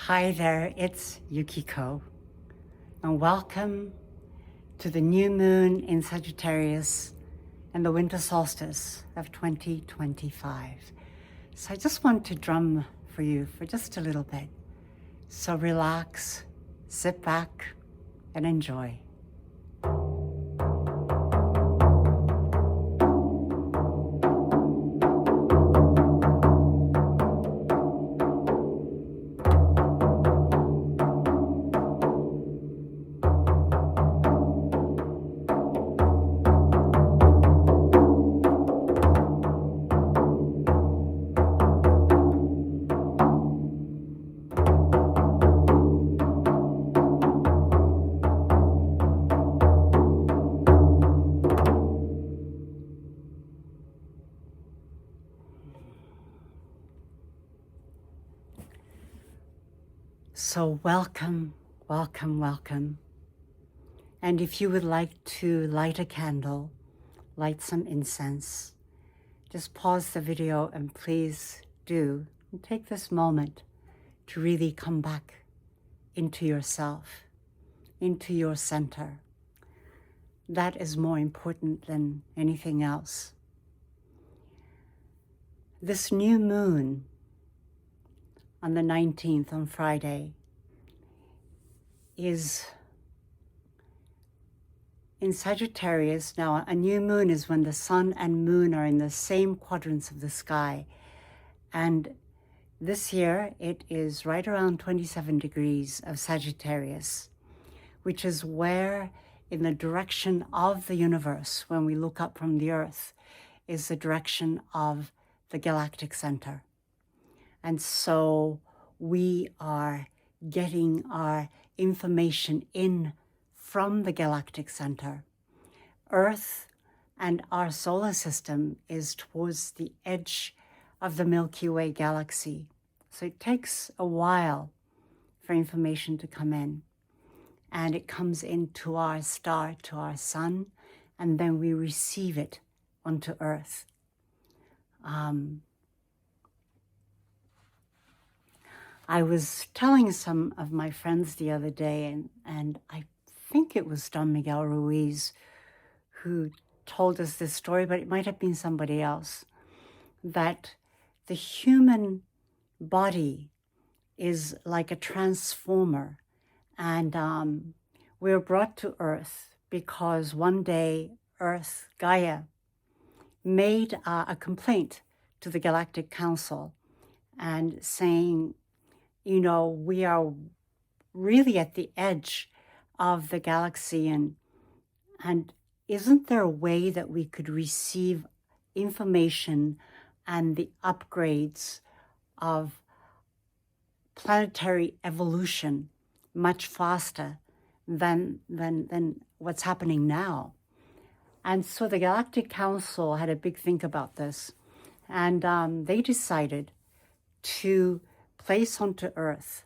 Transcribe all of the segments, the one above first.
Hi there, it's Yukiko, and welcome to the new moon in Sagittarius and the winter solstice of 2025. So I just want to drum for you for just a little bit. So relax, sit back, and enjoy. So welcome, welcome, welcome. And if you would like to light a candle, light some incense, just pause the video and please do. And take this moment to really come back into yourself, into your center. That is more important than anything else. This new moon on the 19th, on Friday, is in Sagittarius. Now, a new moon is when the sun and moon are in the same quadrants of the sky. And this year, it is right around 27 degrees of Sagittarius, which is where, in the direction of the universe, when we look up from the Earth, is the direction of the galactic center. And so we are getting our information in from the galactic center. Earth and our solar system is towards the edge of the Milky Way galaxy. So it takes a while for information to come in. And it comes into our star, to our sun, and then we receive it onto Earth. I was telling some of my friends the other day, and I think it was Don Miguel Ruiz who told us this story, but it might have been somebody else, that the human body is like a transformer, and we're brought to Earth because one day Earth, Gaia, made a complaint to the Galactic Council and saying, you know, we are really at the edge of the galaxy, and isn't there a way that we could receive information and the upgrades of planetary evolution much faster than what's happening now? And so the Galactic Council had a big think about this, and they decided to place onto Earth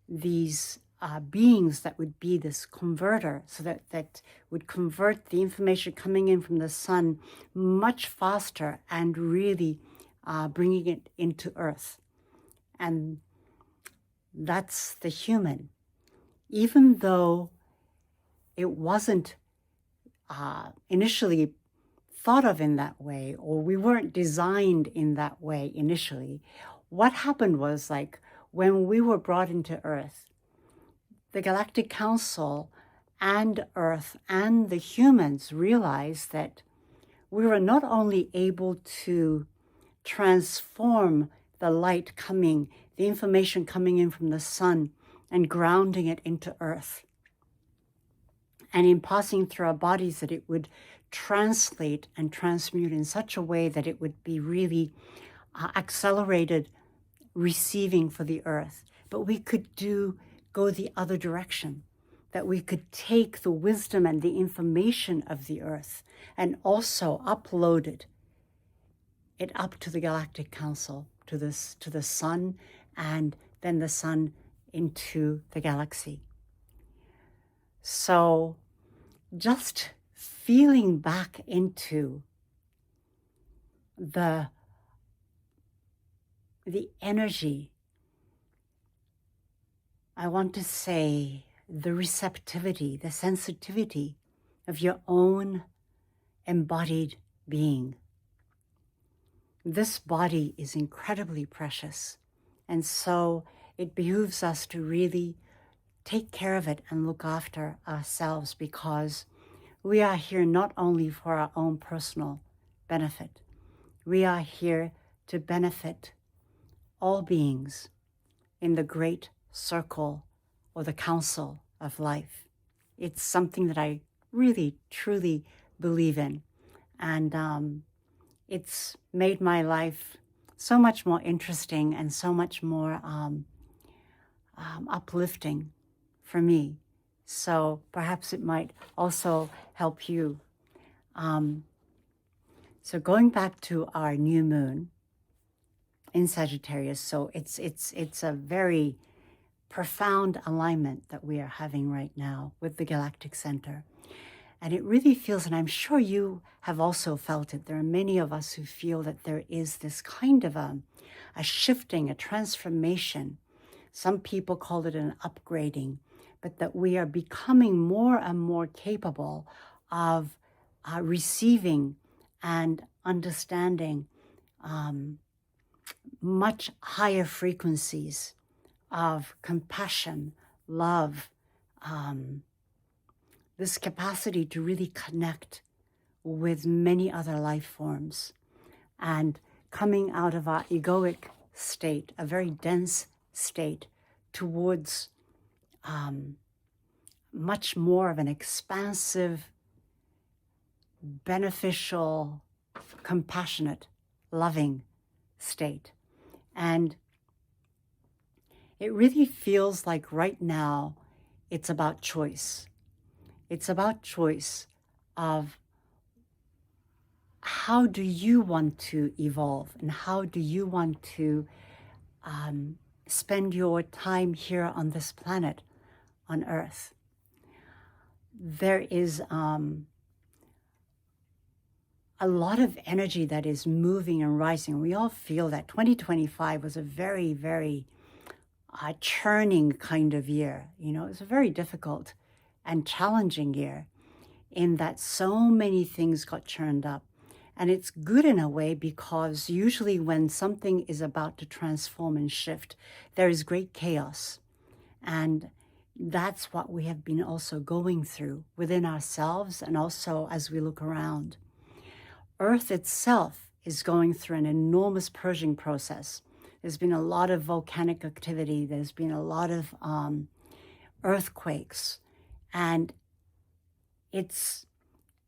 these beings that would be this converter, so that would convert the information coming in from the sun much faster and really bringing it into Earth. And that's the human. Even though it wasn't initially thought of in that way, or we weren't designed in that way initially, what happened was, like, when we were brought into Earth, the Galactic Council and Earth and the humans realized that we were not only able to transform the light coming, the information coming in from the sun and grounding it into Earth, and in passing through our bodies, that it would translate and transmute in such a way that it would be really accelerated receiving for the Earth. But we could go the other direction, that we could take the wisdom and the information of the Earth and also upload it up to the Galactic Council, to the sun, and then the sun into the galaxy. So just feeling back into the energy I want to say the receptivity, the sensitivity of your own embodied being. This body is incredibly precious, and so it behooves us to really take care of it and look after ourselves, because we are here not only for our own personal benefit, we are here to benefit all beings in the great circle or the council of life. It's something that I really, truly believe in. And it's made my life so much more interesting and so much more uplifting for me. So perhaps it might also help you. So going back to our new moon in Sagittarius, so it's a very profound alignment that we are having right now with the galactic center. And it really feels, and I'm sure you have also felt it, there are many of us who feel that there is this kind of a shifting, a transformation. Some people call it an upgrading, but that we are becoming more and more capable of receiving and understanding much higher frequencies of compassion, love, this capacity to really connect with many other life forms, and coming out of our egoic state, a very dense state, towards much more of an expansive, beneficial, compassionate, loving state. And it really feels like right now it's about choice. It's about choice of how do you want to evolve, and how do you want to spend your time here on this planet, on Earth. There is a lot of energy that is moving and rising. We all feel that 2025 was a very, very churning kind of year. You know, it was a very difficult and challenging year in that so many things got churned up. And it's good in a way, because usually when something is about to transform and shift, there is great chaos. And that's what we have been also going through within ourselves, and also as we look around. Earth itself is going through an enormous purging process. There's been a lot of volcanic activity. There's been a lot of earthquakes. And it's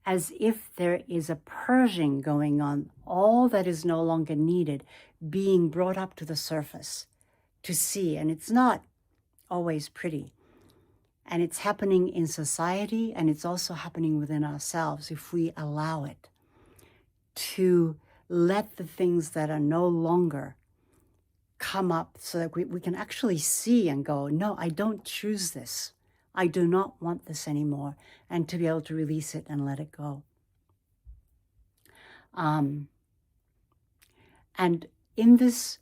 as if there is a purging going on, all that is no longer needed being brought up to the surface to see. And it's not always pretty. And it's happening in society, and it's also happening within ourselves if we allow it, to let the things that are no longer come up, so that we can actually see and go, no, I don't choose this. I do not want this anymore, and to be able to release it and let it go. And in this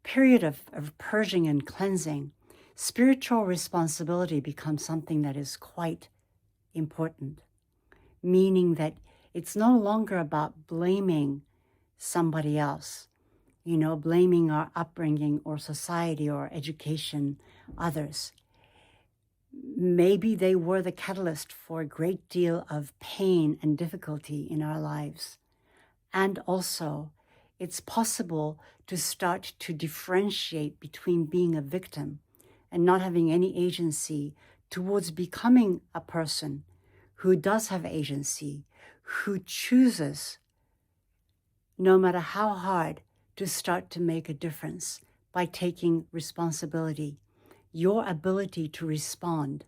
period of purging and cleansing, spiritual responsibility becomes something that is quite important, meaning that it's no longer about blaming somebody else, you know, blaming our upbringing or society or education, others. Maybe they were the catalyst for a great deal of pain and difficulty in our lives. And also, it's possible to start to differentiate between being a victim and not having any agency, towards becoming a person who does have agency, who chooses, no matter how hard, to start to make a difference by taking responsibility. Your ability to respond,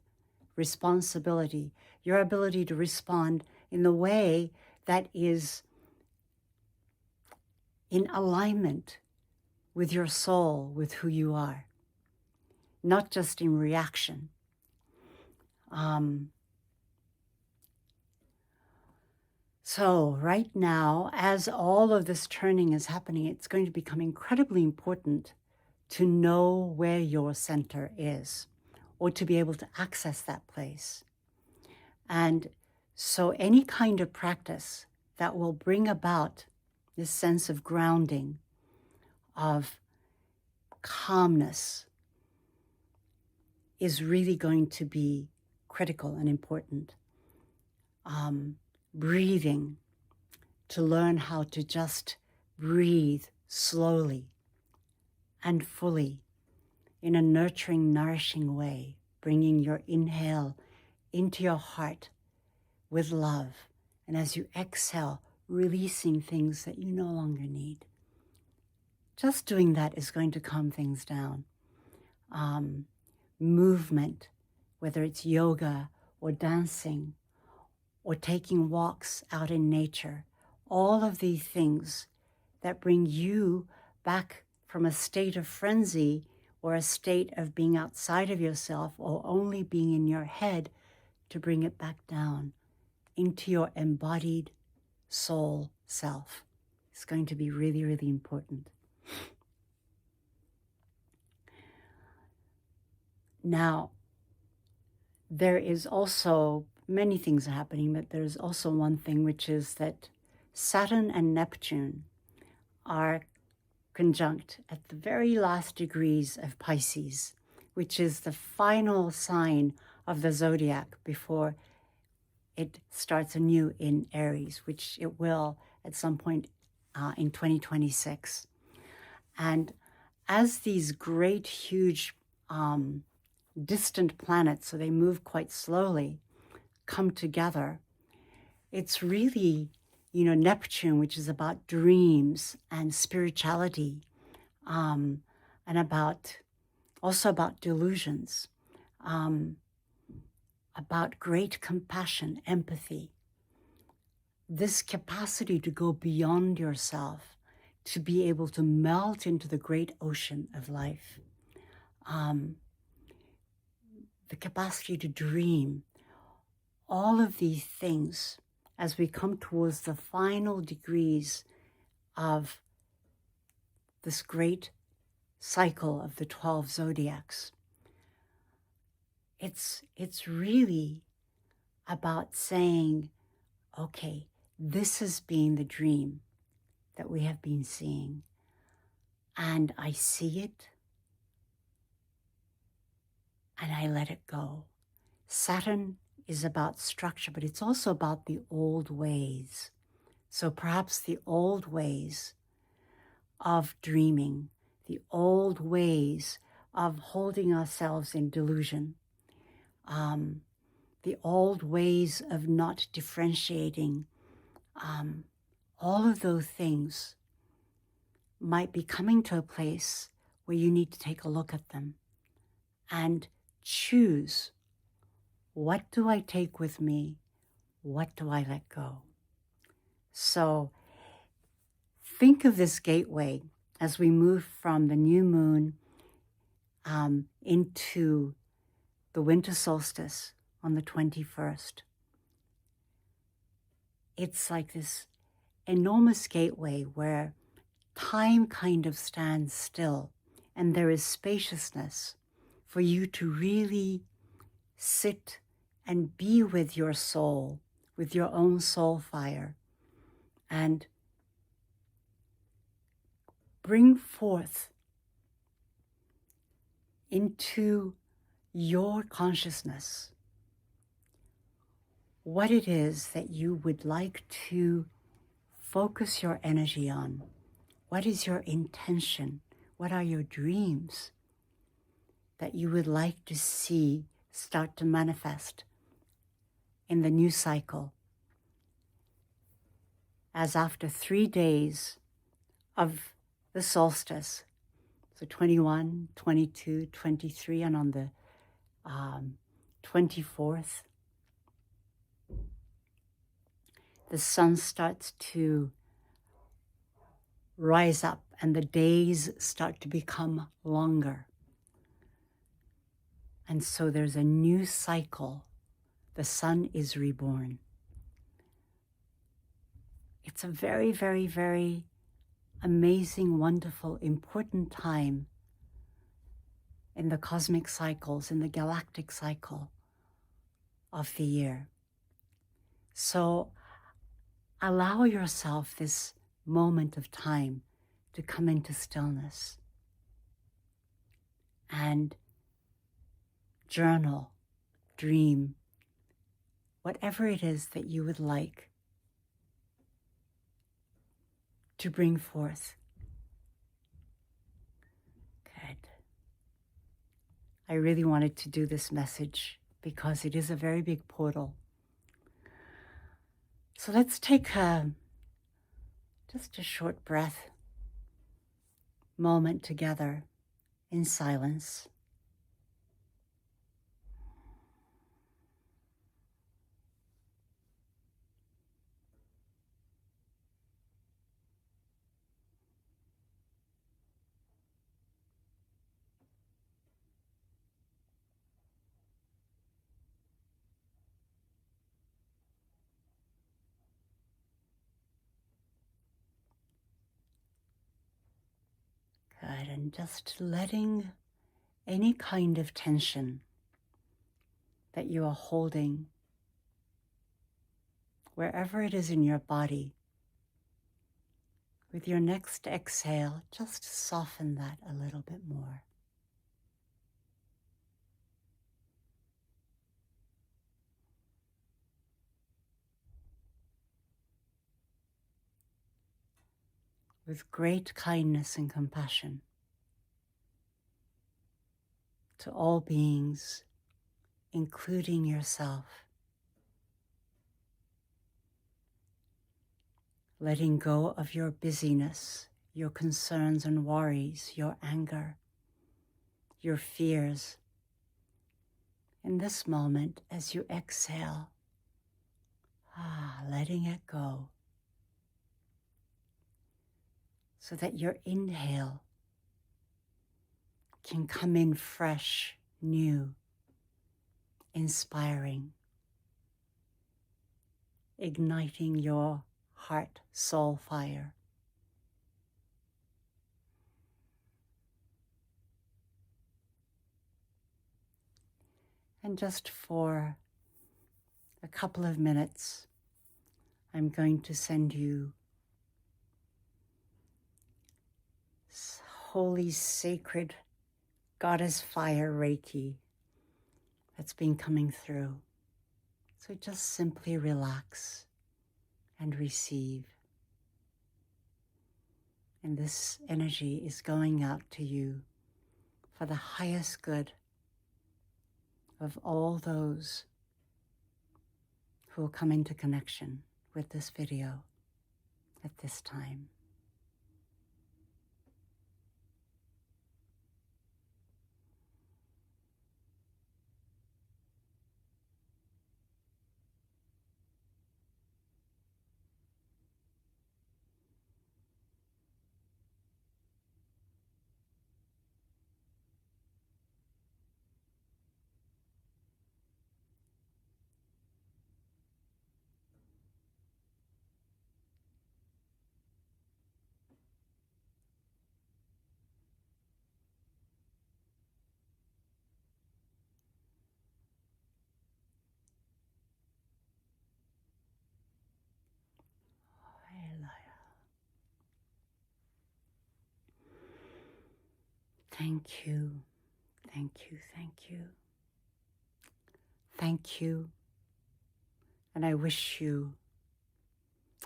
responsibility, your ability to respond in the way that is in alignment with your soul, with who you are, not just in reaction. So right now, as all of this turning is happening, it's going to become incredibly important to know where your center is, or to be able to access that place. And so any kind of practice that will bring about this sense of grounding, of calmness, is really going to be critical and important. Breathing, to learn how to just breathe slowly and fully in a nurturing, nourishing way, bringing your inhale into your heart with love. And as you exhale, releasing things that you no longer need. Just doing that is going to calm things down. Movement, whether it's yoga or dancing or taking walks out in nature, all of these things that bring you back from a state of frenzy or a state of being outside of yourself or only being in your head, to bring it back down into your embodied soul self. It's going to be really, really important. Now, there is also many things happening, but there's also one thing, which is that Saturn and Neptune are conjunct at the very last degrees of Pisces, which is the final sign of the zodiac before it starts anew in Aries, which it will at some point in 2026. And as these great, huge, distant planets, so they move quite slowly, come together, it's really, Neptune, which is about dreams and spirituality, and also about delusions, about great compassion, empathy, this capacity to go beyond yourself, to be able to melt into the great ocean of life, the capacity to dream. All of these things, as we come towards the final degrees of this great cycle of the 12 zodiacs, it's really about saying, okay, this has been the dream that we have been seeing, and I see it, and I let it go. Saturn is about structure, but it's also about the old ways. So perhaps the old ways of dreaming, the old ways of holding ourselves in delusion, the old ways of not differentiating, all of those things might be coming to a place where you need to take a look at them and choose, what do I take with me? What do I let go? So think of this gateway as we move from the new moon into the winter solstice on the 21st. It's like this enormous gateway where time kind of stands still, and there is spaciousness for you to really sit and be with your soul, with your own soul fire, and bring forth into your consciousness what it is that you would like to focus your energy on. What is your intention? What are your dreams that you would like to see start to manifest in the new cycle? As after 3 days of the solstice, so 21, 22, 23, and on the 24th, the sun starts to rise up and the days start to become longer. And so there's a new cycle. The sun is reborn. It's a very, very, very amazing, wonderful, important time in the cosmic cycles, in the galactic cycle of the year. So allow yourself this moment of time to come into stillness and journal, dream, whatever it is that you would like to bring forth. Good. I really wanted to do this message because it is a very big portal. So let's take just a short breath moment together in silence. Good, and just letting any kind of tension that you are holding, wherever it is in your body, with your next exhale, just soften that a little bit more. With great kindness and compassion to all beings, including yourself. Letting go of your busyness, your concerns and worries, your anger, your fears. In this moment, as you exhale, letting it go, so that your inhale can come in fresh, new, inspiring, igniting your heart, soul fire. And just for a couple of minutes, I'm going to send you holy, sacred Goddess Fire Reiki that's been coming through. So just simply relax and receive. And this energy is going out to you for the highest good of all those who will come into connection with this video at this time. Thank you, thank you, thank you. Thank you, and I wish you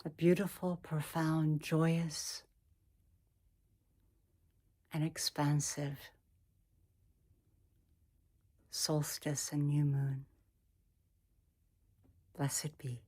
a beautiful, profound, joyous, and expansive solstice and new moon. Blessed be.